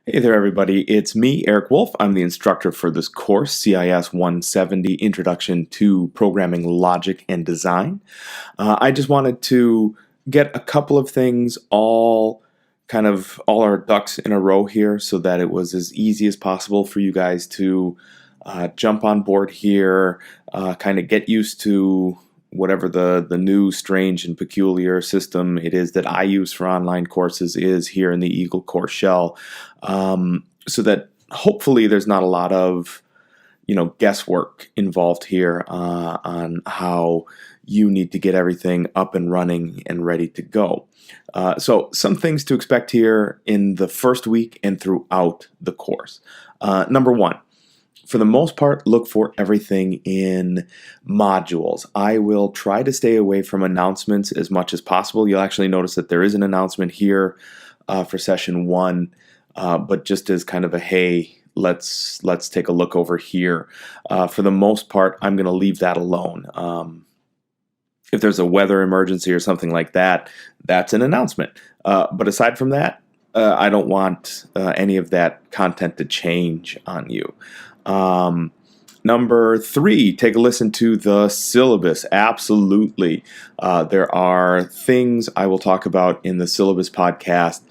Hey there, everybody. It's me, Eric Wolf. I'm the instructor for this course, CIS170 Introduction to Programming Logic and Design. I just wanted to get a couple of things all our ducks in a row here so that it was as easy as possible for you guys to jump on board here, kind of get used to whatever the new, strange, and peculiar system it is that I use for online courses is here in the Eagle course shell, so that hopefully there's not a lot of guesswork involved here on how you need to get everything up and running and ready to go. So some things to expect here in the first week and throughout the course. Number one, for the most part, look for everything in modules. I will try to stay away from announcements as much as possible. You'll actually notice that there is an announcement here for session one, but just as kind of a, hey, let's take a look over here. For the most part, I'm going to leave that alone. If there's a weather emergency or something like that, that's an announcement. But aside from that, I don't want any of that content to change on you. Number three, take a listen to the syllabus. Absolutely. There are things I will talk about in the syllabus podcast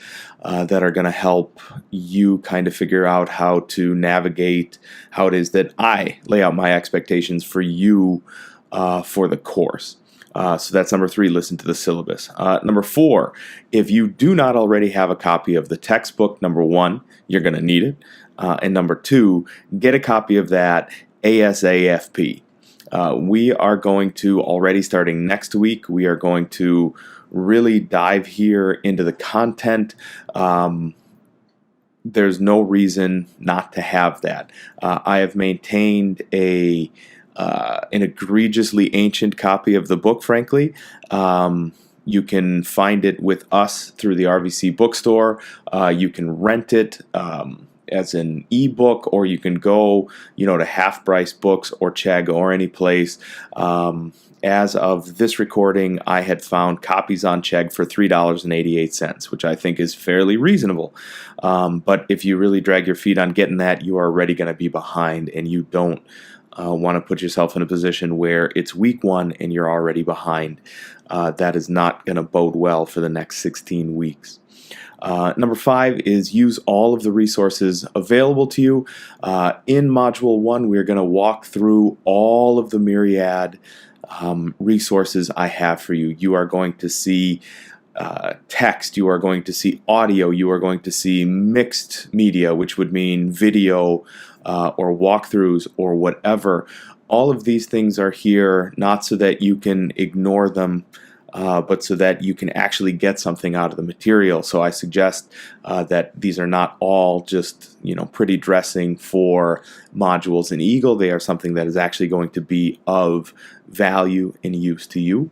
that are going to help you kind of figure out how to navigate how it is that I lay out my expectations for you for the course. So that's number three, listen to the syllabus. Number four, if you do not already have a copy of the textbook, number one, you're going to need it. And number two, get a copy of that ASAP. We are going to, already starting next week, we are going to really dive here into the content. There's no reason not to have that. I have maintained an egregiously ancient copy of the book, frankly. You can find it with us through the RVC bookstore. You can rent it as an ebook, or you can go, to Half Price Books or Chegg or any place. As of this recording, I had found copies on Chegg for $3.88, which I think is fairly reasonable. But if you really drag your feet on getting that, you are already going to be behind, and you don't want to put yourself in a position where it's week one and you're already behind. That is not going to bode well for the next 16 weeks. Number five is use all of the resources available to you. In Module 1, we're going to walk through all of the myriad resources I have for you. You are going to see text, you are going to see audio, you are going to see mixed media, which would mean video or walkthroughs or whatever. All of these things are here not so that you can ignore them, but so that you can actually get something out of the material. So I suggest that these are not all just pretty dressing for modules in Eagle. They are something that is actually going to be of value and use to you.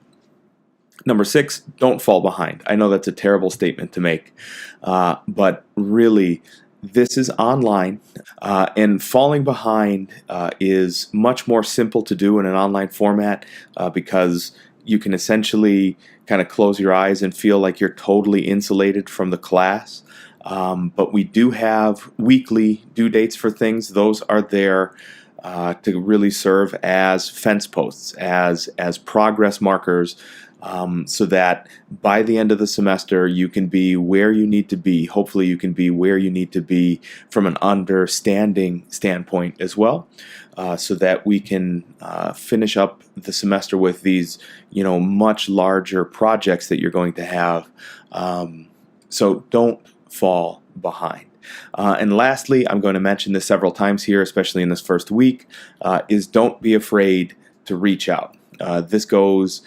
Number six, don't fall behind. I know that's a terrible statement to make, but really, this is online, and falling behind is much more simple to do in an online format because you can essentially kind of close your eyes and feel like you're totally insulated from the class. But we do have weekly due dates for things. Those are there to really serve as fence posts, as progress markers, so that by the end of the semester you can be where you need to be. Hopefully you can be where you need to be from an understanding standpoint as well, so that we can finish up the semester with these much larger projects that you're going to have. So don't fall behind. And lastly, I'm going to mention this several times here, especially in this first week, is don't be afraid to reach out. This goes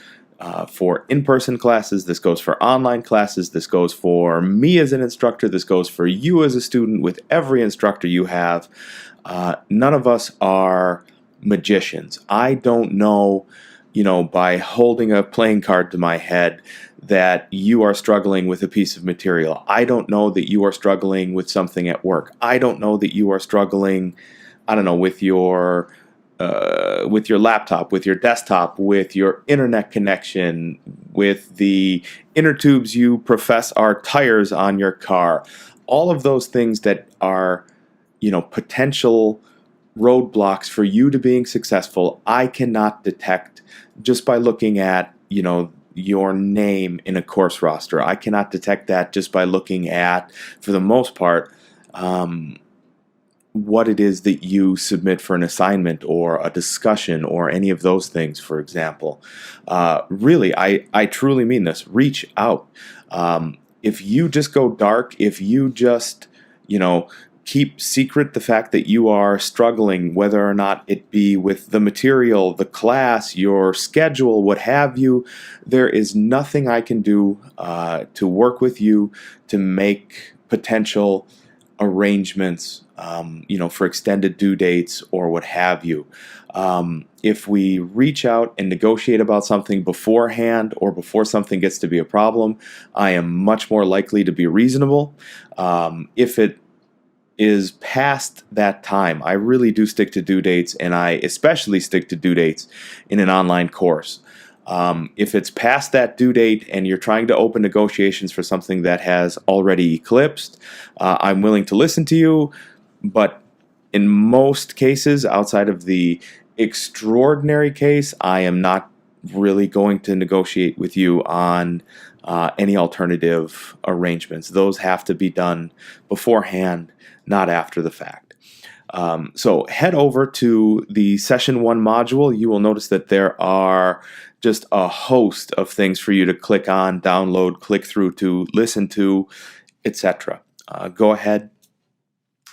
for in-person classes, this goes for online classes, this goes for me as an instructor, this goes for you as a student, with every instructor you have. None of us are magicians. I don't know, by holding a playing card to my head that you are struggling with a piece of material. I don't know that you are struggling with something at work. I don't know that you are struggling, with your laptop, with your desktop, with your internet connection, with the inner tubes you profess are tires on your car. all of those things that are, potential roadblocks for you to being successful, I cannot detect just by looking at, your name in a course roster. I cannot detect that just by looking at, for the most part, what it is that you submit for an assignment or a discussion or any of those things, for example. Really, I truly mean this. Reach out. If you just go dark, if you just, keep secret the fact that you are struggling, whether or not it be with the material, the class, your schedule, what have you, there is nothing I can do to work with you to make potential arrangements, for extended due dates or what have you. If we reach out and negotiate about something beforehand or before something gets to be a problem, I am much more likely to be reasonable. If it is past that time, I really do stick to due dates, and I especially stick to due dates in an online course. If it's past that due date and you're trying to open negotiations for something that has already eclipsed, I'm willing to listen to you, but in most cases, outside of the extraordinary case, I am not really going to negotiate with you on any alternative arrangements. Those have to be done beforehand, not after the fact. So head over to the Session 1 module. You will notice that there are just a host of things for you to click on, download, click through to, listen to, etc. Go ahead,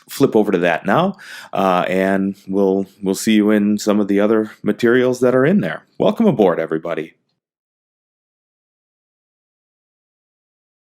flip over to that now, and we'll see you in some of the other materials that are in there. Welcome aboard, everybody.